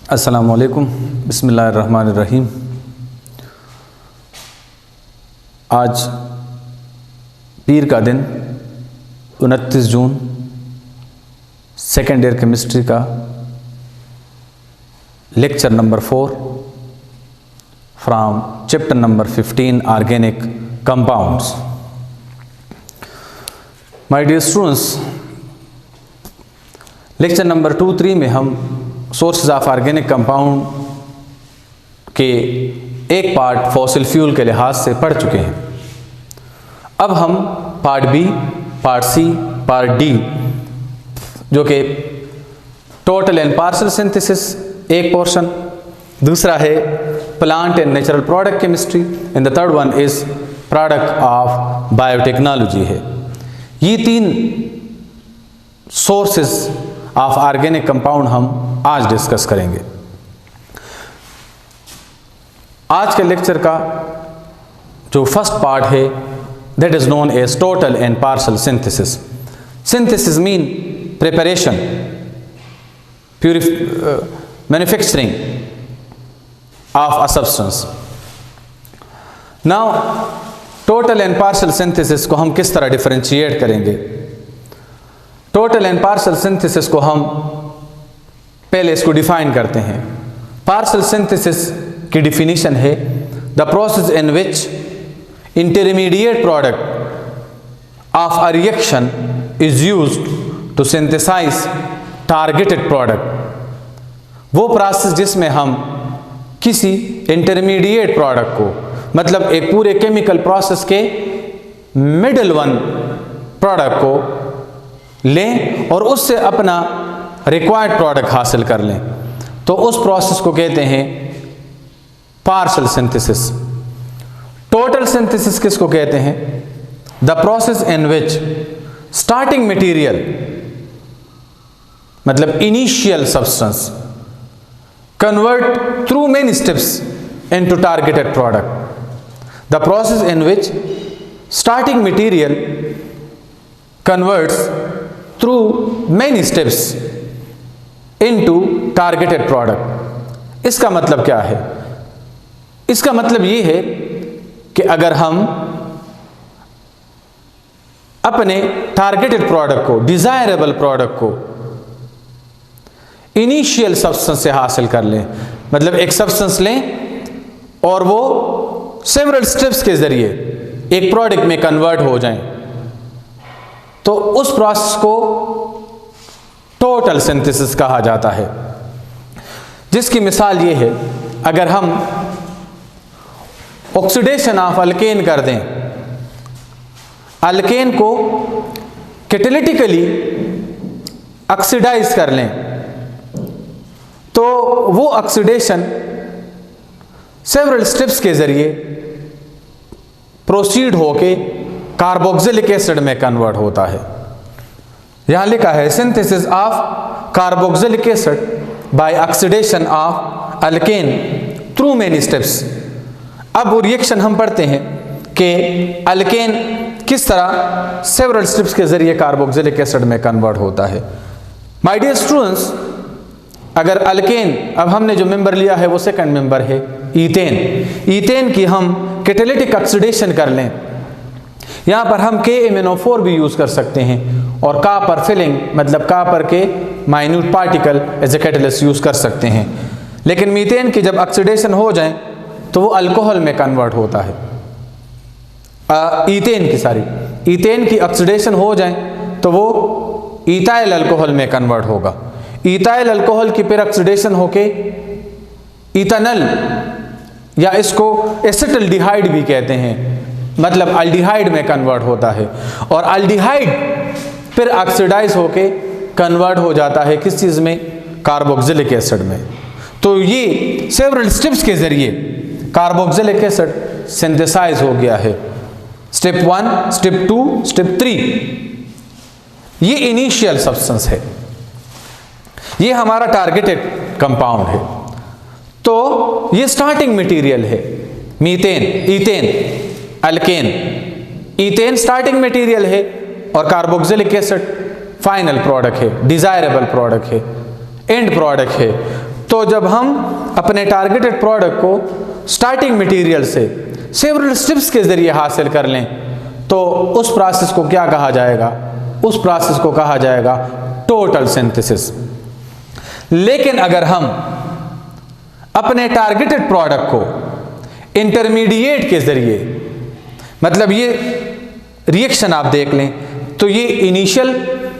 अस्सलामुअलैकुम, बिस्मिल्लाहिर्रहमानिर्रहीम। आज पीर का दिन 29 जून सेकेंड ईयर केमिस्ट्री का lecture number 4 from chapter number 15 organic compounds. My dear students, lecture number 2-3 में हम सोर्सेज ऑफ ऑर्गेनिक कंपाउंड के एक पार्ट फॉसिल फ्यूल के लिहाज से पढ़ चुके हैं। अब हम part B, part C, part D, जो कि टोटल एंड पार्शियल सिंथेसिस एक पोर्शन, दूसरा है plant and natural product chemistry and the third one is product of biotechnology है। ये तीन सोर्सेज ऑफ ऑर्गेनिक कंपाउंड हम आज डिस्कस करेंगे। आज के लेक्चर का जो फर्स्ट पार्ट है that is known as total and partial synthesis. Synthesis mean preparation, manufacturing of a substance. Now total and partial synthesis को हम किस तरह डिफरेंशिएट करेंगे? टोटल एंड पार्शियल सिंथेसिस को हम पहले इसको डिफाइन करते हैं। पार्शियल सिंथेसिस की डिफिनीशन है the process in which intermediate product of a reaction is used to synthesize targeted product. वो प्रोसेस जिसमें हम किसी इंटरमीडिएट प्रोडक्ट को, मतलब एक पूरे केमिकल प्रोसेस के मिडल वन प्रोडक्ट को लें और उससे अपना रिक्वायर्ड प्रोडक्ट हासिल कर लें, तो उस प्रोसेस को कहते हैं पार्शियल सिंथेसिस। टोटल सिंथेसिस किसको कहते हैं? The process in which starting material, मतलब initial substance, convert through many steps into targeted product. The process in which starting material converts through many steps into targeted product. इसका मतलब क्या है? इसका मतलब ये है कि अगर हम अपने टारगेटेड प्रोडक्ट को, डिजायरेबल प्रोडक्ट को इनिशियल सब्सटेंस से हासिल कर लें, मतलब एक सब्सटेंस लें और वो सेवरल स्टेप्स के जरिए एक प्रोडक्ट में कन्वर्ट हो जाएं, तो उस प्रोसेस को टोटल सिंथेसिस कहा जाता है। जिसकी मिसाल ये है, अगर हम ऑक्सीडेशन ऑफ अल्केन कर दें, अल्केन को कैटालिटिकली ऑक्सीडाइज कर लें, तो वो ऑक्सीडेशन सेवरल स्टेप्स के जरिए प्रोसीड होके कार्बोक्सिलिक एसिड में कन्वर्ट होता है। यहां लिखा है synthesis of carboxylic acid by oxidation of alkane through many steps. अब वो रिएक्शन हम पढ़ते हैं कि अल्केन किस तरह सेवरल स्टेप्स के जरिए कार्बोक्सिलिक एसिड में कन्वर्ट होता है। माय डियर स्टूडेंट्स, अगर अल्केन, अब हमने जो मेंबर लिया है वो सेकंड मेंबर है ईथेन। ईथेन की हम कैटालिटिक ऑक्सीडेशन कर लें, यहाँ पर हम KMnO4 भी यूज़ कर सकते हैं और कॉपर फिलिंग, मतलब कॉपर के minute particle as a catalyst use कर सकते हैं। लेकिन मीथेन की जब ऑक्सीडेशन हो जाए तो वो अल्कोहल में कन्वर्ट होता है। ईथेन की ऑक्सीडेशन हो जाए तो वो इथाइल अल्कोहल में कन्वर्ट होगा। इथाइल अल्कोहल की फिर ऑक्सीडेशन होके इथेनॉल, या इसको एसिटल्डिहाइड भी कहते हैं, मतलब अल्डिहाइड में कन्वर्ट होता है। और अल्डिहाइड फिर ऑक्सीडाइज होके कन्वर्ट हो जाता है किस चीज़ में? कार्बोक्सिलिक एसिड में। तो ये सेवरल स्टेप्स के जरिए कार्बोक्सिलिक एसिड सिंथेसाइज हो गया है। Step 1, step 2, step 3। ये इनिशियल सब्सटेंस है, ये हमारा टारगेटेड कंपाउंड है। तो ये स्टार्टिंग मटेरियल है। Methane, ethane, alkane. Ethane starting material है और कार्बोक्सिलिक एसिड फाइनल प्रोडक्ट है, डिजायरेबल प्रोडक्ट है, एंड प्रोडक्ट है। तो जब हम अपने टारगेटेड प्रोडक्ट को स्टार्टिंग मटेरियल से सेवरल स्टेप्स के ज़रिए हासिल कर लें तो उस प्रोसेस को क्या कहा जाएगा? उस प्रोसेस को कहा जाएगा टोटल सिंथेसिस। लेकिन अगर हम अपने टारगेटेड प्रोडक्ट को इंटरमीडिएट के ज़रिए, मतलब ये रिएक्शन आप देख लें तो ये इनिशियल,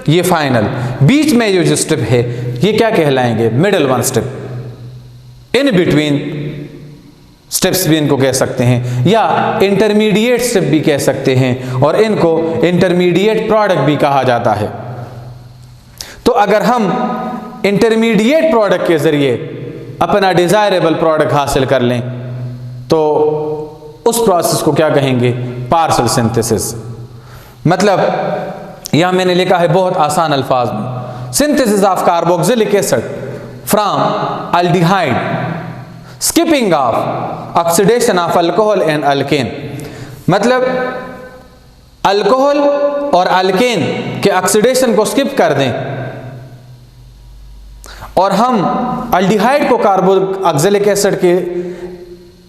ये फाइनल, बीच में ये जो स्टेप है ये क्या कहलाएंगे? Middle one step, in between steps भी इनको कह सकते हैं या इंटरमीडिएट स्टेप भी कह सकते हैं, और इनको इंटरमीडिएट प्रोडक्ट भी कहा जाता है। तो अगर हम इंटरमीडिएट प्रोडक्ट के ज़रिए अपना डिज़ायरेबल प्रोडक्ट हासिल कर लें तो उस प्रोसेस को क्या कहेंगे? Partial synthesis. मतलब यहां मैंने लिखा है बहुत आसान अल्फाज में, synthesis of carboxylic acid from aldehyde, skipping of oxidation of alcohol and alkane. मतलब अल्कोहल और अल्केन के ऑक्सीडेशन को स्किप कर दें और हम अल्डिहाइड को कार्बोक्सिलिक एसिड के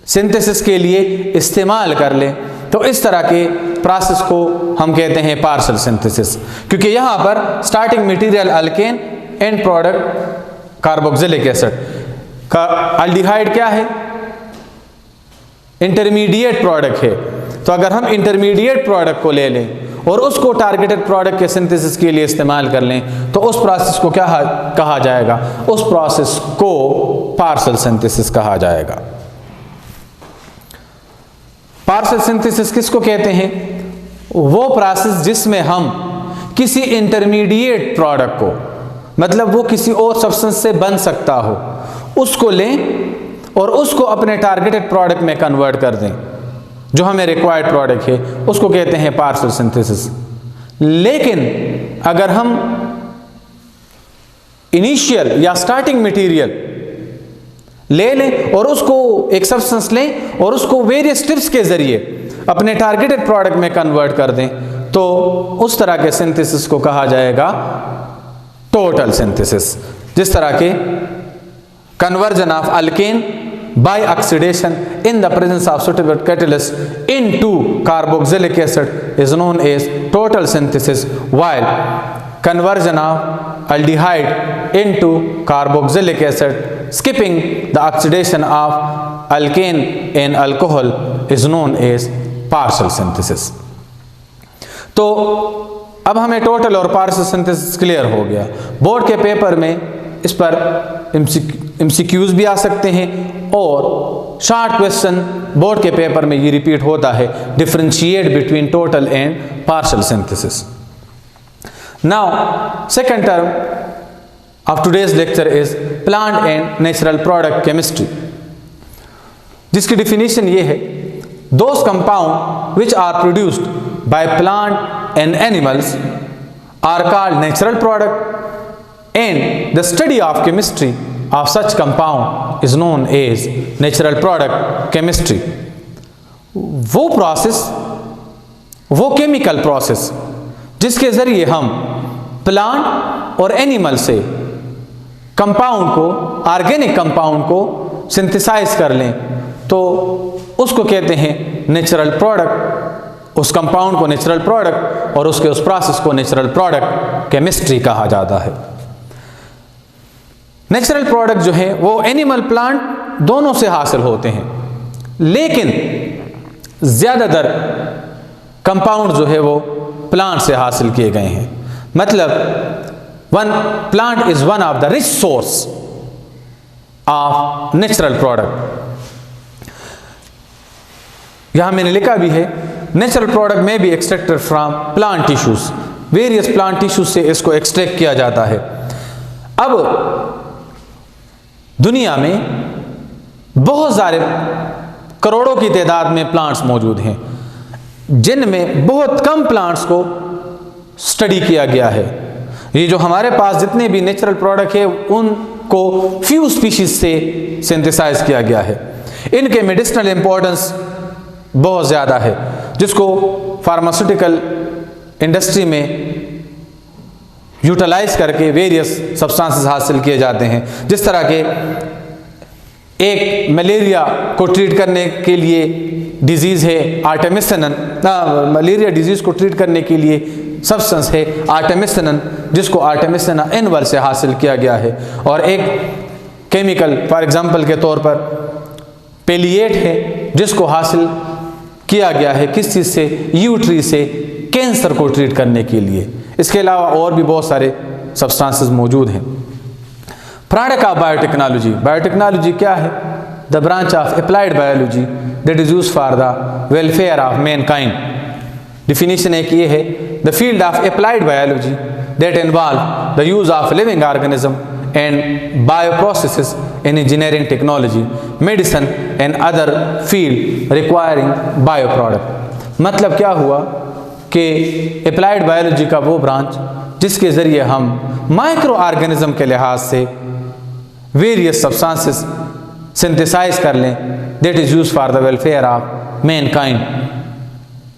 सिंथेसिस के लिए इस्तेमाल कर लें तो इस तरह के प्रोसेस को हम कहते हैं पार्शियल सिंथेसिस, क्योंकि यहाँ पर starting material alkane, and product carboxylic acid का। अल्डिहाइड क्या है? इंटरमीडिएट प्रोडक्ट है। तो अगर हम इंटरमीडिएट प्रोडक्ट को ले लें और उसको टारगेटेड प्रोडक्ट के सिंथेसिस के लिए इस्तेमाल कर लें तो उस प्रोसेस को क्या कहा जाएगा? उस प्रोसेस को पार्शियल सिंथेसिस कहा जाएगा। पार्शियल सिंथेसिस किसको कहते हैं? वो प्रोसेस जिसमें हम किसी इंटरमीडिएट प्रोडक्ट को, मतलब वो किसी और सब्सटेंस से बन सकता हो, उसको लें और उसको अपने टारगेटेड प्रोडक्ट में कन्वर्ट कर दें, जो हमें रिक्वायर्ड प्रोडक्ट है, उसको कहते हैं पार्शियल सिंथेसिस। लेकिन अगर हम इनिशियल या स्टार्टिंग मटेरियल ले लें और उसको एक सब्सटेंस लें और उसको वेरियस स्टेप्स के जरिए अपने टारगेटेड प्रोडक्ट में कन्वर्ट कर दें तो उस तरह के सिंथेसिस को कहा जाएगा टोटल सिंथेसिस। जिस तरह के conversion of alkane by oxidation in the presence of suitable catalyst into carboxylic acid is known as total synthesis, while conversion of aldehyde into carboxylic acid skipping the oxidation of alkane and alcohol is known as partial synthesis। तो अब हमें total और partial synthesis clear हो गया। Board के paper में इस पर एमसीक्यूज भी आ सकते हैं और शॉर्ट क्वेश्चन बोर्ड के पेपर में ये रिपीट होता है, differentiate between total and partial synthesis. Now second term of today's lecture is plant and natural product chemistry, जिसकी डिफिनीशन ये है, those compound which are produced by plant and animals are called natural product and the study of chemistry of such compound is known as natural product chemistry। वो process, वो chemical process जिसके ज़रिए हम plant और animal से compound को, organic compound को synthesise कर लें तो उसको कहते हैं नेचुरल प्रोडक्ट। उस कंपाउंड को नेचुरल प्रोडक्ट और उसके उस प्रोसेस को नेचुरल प्रोडक्ट केमिस्ट्री कहा जाता है। नेचुरल प्रोडक्ट जो है वो एनिमल प्लांट दोनों से हासिल होते हैं, लेकिन ज़्यादातर कंपाउंड जो है वो प्लांट से हासिल किए गए हैं। मतलब plant is one of the rich source of natural product. यहां मैंने लिखा भी है, नेचुरल प्रोडक्ट में भी extracted from plant tissues, various plant tissues से इसको एक्सट्रैक्ट किया जाता है। अब दुनिया में बहुत सारे करोड़ों की तादाद में प्लांट्स मौजूद हैं, जिनमें बहुत कम प्लांट्स को स्टडी किया गया है। ये जो हमारे पास जितने भी नेचुरल प्रोडक्ट है उनको फ्यू स्पीशीज से सिंथेसाइज किया गया है। इनके मेडिसिनल इंपॉर्टेंस बहुत ज़्यादा है, जिसको फार्मास्यूटिकल इंडस्ट्री में यूटिलाइज करके वेरियस सब्सटेंसेस हासिल किए जाते हैं। जिस तरह के एक मलेरिया को ट्रीट करने के लिए डिजीज़ है आर्टेमिसिनिन, मलेरिया डिजीज़ को ट्रीट करने के लिए सब्सटेंस है आर्टेमिसिनिन, जिसको आर्टेमिसिना इनवल से हासिल किया गया है। और एक केमिकल फॉर एग्जांपल के तौर पर पेलिएट है, जिसको हासिल किया गया है किस चीज़ से, यू ट्री से, कैंसर को ट्रीट करने के लिए। इसके अलावा और भी बहुत सारे सब्सटेंसेस मौजूद हैं। प्रोडक्ट ऑफ बायोटेक्नोलॉजी, बायोटेक्नोलॉजी क्या है? The branch of applied biology that is used for the welfare of mankind. Definition एक ये है, the field of applied biology that involve the use of living organism and bioprocesses in engineering technology, medicine and other field requiring bio product. मतलब क्या हुआ कि applied biology का वो branch जिसके ज़रिए हम माइक्रो ऑर्गेनिज्म के लिहाज से वेरियस सब्सटेंसेस सिंथेसाइज कर लें that is use for the welfare of Mankind,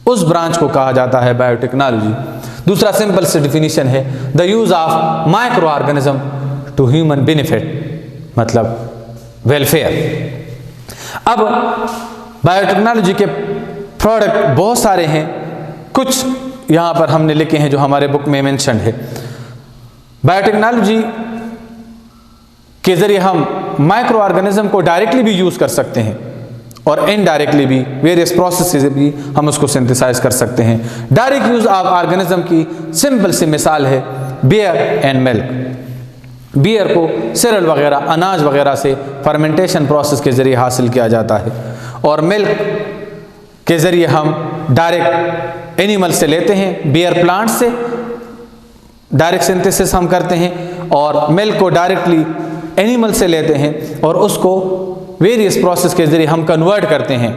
उस ब्रांच को कहा जाता है बायोटेक्नोलॉजी। दूसरा सिंपल से डिफिनीशन है, the use of micro organism to human benefit, मतलब वेलफेयर। अब बायोटेक्नोलॉजी के प्रोडक्ट बहुत सारे हैं, कुछ यहाँ पर हमने लिखे हैं जो हमारे बुक में मेंशन है। बायोटेक्नोलॉजी के ज़रिए हम माइक्रो ऑर्गेनिज्म को डायरेक्टली भी यूज़ कर सकते हैं और इनडायरेक्टली भी वेरियस प्रोसेस से भी हम उसको सिंथेसाइज कर सकते हैं। डायरेक्ट यूज़ ऑफ ऑर्गेनिज्म की सिंपल सी मिसाल है बियर एंड मिल्क। बियर को सीरियल वगैरह, अनाज वगैरह से फर्मेंटेशन प्रोसेस के ज़रिए हासिल किया जाता है, और मिल्क के ज़रिए हम डायरेक्ट एनिमल से लेते हैं, बियर प्लांट से डायरेक्ट सिंथेसिस हम करते हैं, और मिल्क को डायरेक्टली एनिमल से लेते हैं और उसको वेरियस प्रोसेस के ज़रिए हम कन्वर्ट करते हैं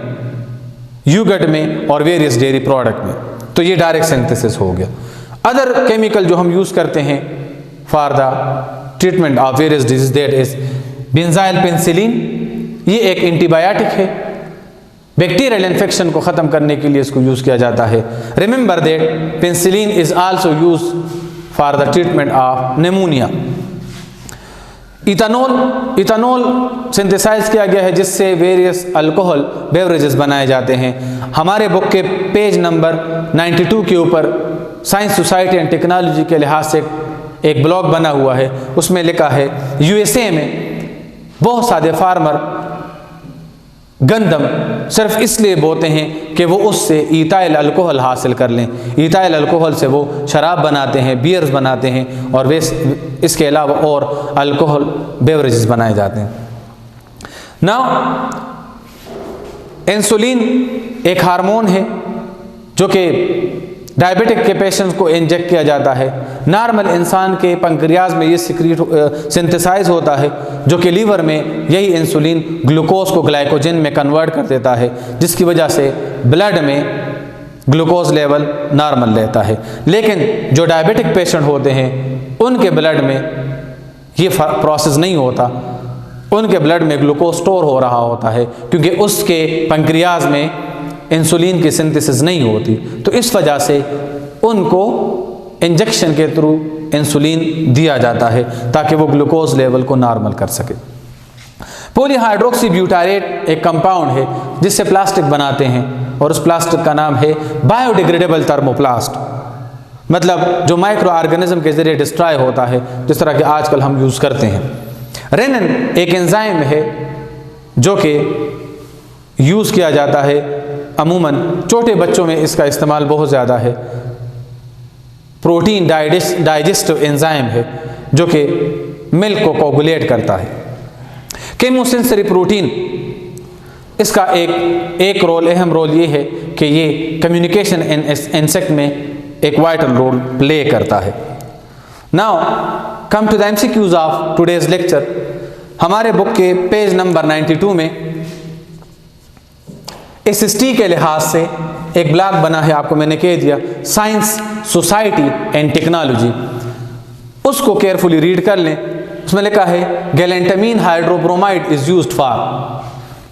यूगर्ट में और वेरियस डेयरी प्रोडक्ट में। तो ये डायरेक्ट सिंथेसिस हो गया। अदर केमिकल जो हम यूज़ करते हैं for the treatment of various disease that is benzyl penicillin, ये एक एंटीबायोटिक है, बैक्टीरियल इन्फेक्शन को ख़त्म करने के लिए इसको यूज़ किया जाता है। Remember that penicillin is also use for the treatment of pneumonia. Ethanol synthesize किया गया है जिससे वेरियस अल्कोहल बेवरेजेस बनाए जाते हैं। हमारे बुक के पेज नंबर 92 के ऊपर साइंस सोसाइटी एंड टेक्नोलॉजी के लिहाज से एक ब्लॉग बना हुआ है, उसमें लिखा है यूएसए में बहुत सारे फार्मर गंदम सिर्फ इसलिए बोते हैं कि वो उससे ईथाइल अल्कोहल हासिल कर लें। ईथाइल अल्कोहल से वो शराब बनाते हैं, बियर्स बनाते हैं, और वे इसके अलावा और अल्कोहल बेवरेजेस बनाए जाते हैं। नाउ इंसुलिन एक हार्मोन है जो कि डायबिटिक के पेशेंट्स को इंजेक्ट किया जाता है। नॉर्मल इंसान के पंक्रियाज में ये सिंथेसाइज होता है, जो कि लीवर में यही इंसुलिन ग्लूकोज को ग्लाइकोजन में कन्वर्ट कर देता है, जिसकी वजह से ब्लड में ग्लूकोज लेवल नॉर्मल रहता है। लेकिन जो डायबिटिक पेशेंट होते हैं उनके ब्लड में ये प्रोसेस नहीं होता, उनके ब्लड में ग्लूकोज स्टोर हो रहा होता है क्योंकि उसके पंक्रियाज में इंसुलिन की सिंथेसिस नहीं होती। तो इस वजह से उनको इंजेक्शन के थ्रू इंसुलिन दिया जाता है ताकि वो ग्लूकोज लेवल को नॉर्मल कर सके। पॉलीहाइड्रोक्सी ब्यूटारेट एक कंपाउंड है जिससे प्लास्टिक बनाते हैं, और उस प्लास्टिक का नाम है बायोडिग्रेडेबल थर्मोप्लास्ट, मतलब जो माइक्रो ऑर्गेनिज्म के जरिए डिस्ट्रॉय होता है, जिस तरह के आजकल हम यूज़ करते हैं। रेनिन एक एंजाइम है जो कि यूज़ किया जाता है, अमूमन छोटे बच्चों में इसका इस्तेमाल बहुत ज़्यादा है। प्रोटीन डाइजेस्टिव एंजाइम है जो कि मिल्क को कोगुलेट करता है। केमोसेंसरी प्रोटीन, इसका एक रोल, अहम रोल ये है कि ये कम्युनिकेशन इंसेक्ट में एक वाइटल रोल प्ले करता है। Now come to the MCQs of today's lecture. हमारे बुक के पेज नंबर 92 में एसएसटी के लिहाज से एक ब्लॉग बना है, आपको मैंने कह दिया, साइंस सोसाइटी एंड टेक्नोलॉजी। उसको केयरफुली रीड कर लें। उसमें लिखा है गैलेंटामीन हाइड्रोब्रोमाइड इज यूज्ड फॉर,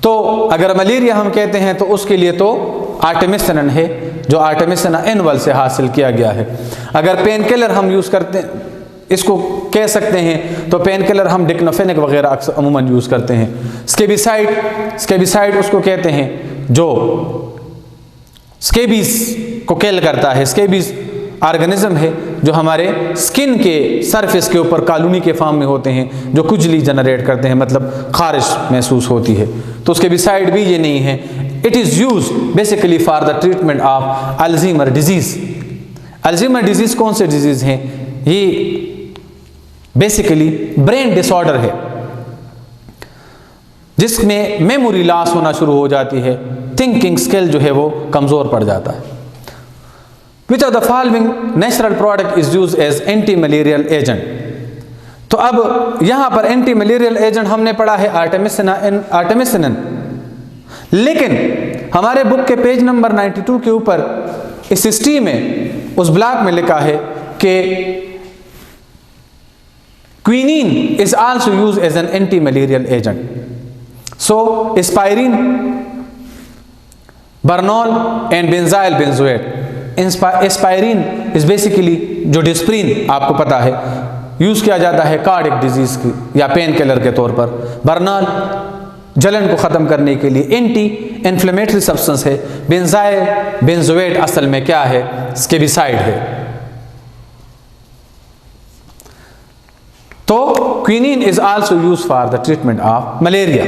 तो अगर मलेरिया हम कहते हैं तो उसके लिए तो आर्टेमिसिनिन है जो आर्टेमिसिना इनवल से हासिल किया गया है। अगर पेन किलर हम यूज़ करते हैं इसको कह सकते हैं, तो पेन किलर हम डिक्लोफेनेक वगैरह अक्सर अमूमन यूज़ करते हैं। स्केबिसाइड उसको कहते हैं जो स्केबीज को किल करता है। स्केबीज ऑर्गेनिज्म है जो हमारे स्किन के सरफेस के ऊपर कॉलोनी के फॉर्म में होते हैं, जो खुजली जनरेट करते हैं, मतलब खारिश महसूस होती है। तो स्केबिसाइड भी ये नहीं है। It is use basically for the treatment of Alzheimer disease. Alzheimer disease कौन से डिजीज़ हैं? ये बेसिकली ब्रेन डिसऑर्डर है जिसमें मेमोरी लॉस होना शुरू हो जाती है, थिंकिंग स्किल जो है वो कमज़ोर पड़ जाता है। Which of the following natural product is use as anti malarial agent? तो अब यहाँ पर एंटी मलेरियल एजेंट हमने पढ़ा है आर्टेमिसिनिन, लेकिन हमारे बुक के पेज नंबर 92 के ऊपर इस हिस्ट्री में उस ब्लॉक में लिखा है कि quinine is also use as an anti malarial agent. So aspirin, Burnol and benzyl benzoate. Aspirin is basically जो डिस्प्रिन आपको पता है यूज किया जाता है कार्डियक डिजीज की या पेन किलर के तौर पर। बर्नॉल जलन को ख़त्म करने के लिए एंटी इन्फ्लेमेटरी सब्सटेंस है। बेंजाइल बेंजोएट असल में क्या है? स्केबिसाइड है। तो quinine is also use for the treatment of malaria.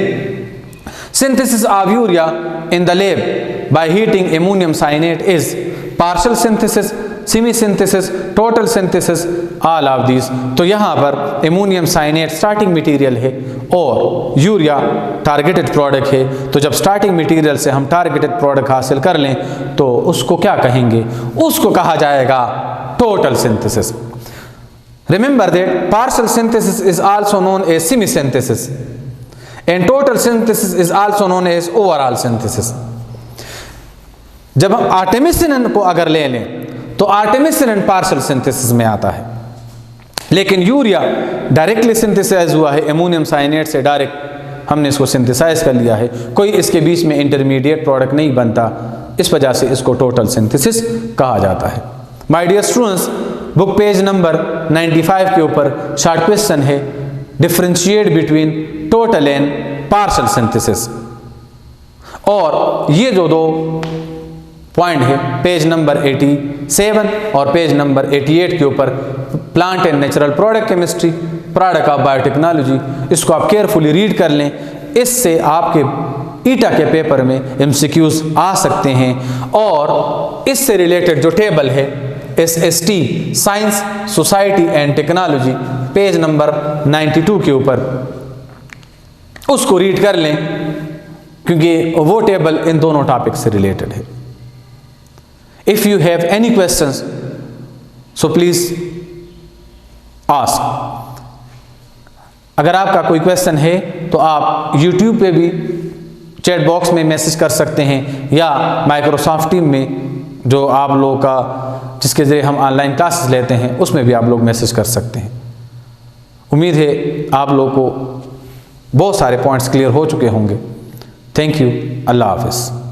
Synthesis of urea in the lab by heating ammonium cyanate is partial synthesis, semi synthesis, total synthesis, all of these. तो यहाँ पर ammonium साइनेट starting material है और urea targeted product है। तो जब starting material से हम टारगेटेड प्रोडक्ट हासिल कर लें तो उसको क्या कहेंगे? उसको कहा जाएगा total synthesis. Remember that partial synthesis is also known as semi-synthesis and total synthesis is also known as overall synthesis. जब हम आर्टेमिसिनिन को अगर ले लें तो आर्टेमिसिनिन पार्शियल सिंथेसिस में आता है, लेकिन यूरिया डायरेक्टली सिंथेसाइज हुआ है अमोनियम साइनेट से, डायरेक्ट हमने इसको सिंथेसाइज कर लिया है, कोई इसके बीच में इंटरमीडिएट प्रोडक्ट नहीं बनता, इस वजह से इसको टोटल सिंथेसिस कहा जाता है। My dear students, book page number 95 के ऊपर शॉर्ट क्वेश्चन है, differentiate between total and partial synthesis. और ये जो दो पॉइंट है पेज नंबर 87 और पेज नंबर 88 के ऊपर, plant and natural product chemistry, product of biotechnology, इसको आप केयरफुली रीड कर लें। इससे आपके ईटा के पेपर में MCQs आ सकते हैं। और इससे रिलेटेड जो टेबल है SST science society and technology page number 92 के ऊपर, उसको रीड कर लें क्योंकि वो टेबल इन दोनों टॉपिक से रिलेटेड है। If you have any questions so please ask. अगर आपका कोई क्वेश्चन है तो आप YouTube पे भी चैट बॉक्स में मैसेज कर सकते हैं या माइक्रोसॉफ्ट टीम में जो आप लोगों का जिसके ज़रिए हम ऑनलाइन क्लासेस लेते हैं उसमें भी आप लोग मैसेज कर सकते हैं। उम्मीद है आप लोगों को बहुत सारे पॉइंट्स क्लियर हो चुके होंगे। Thank you. अल्लाह हाफ़िज़।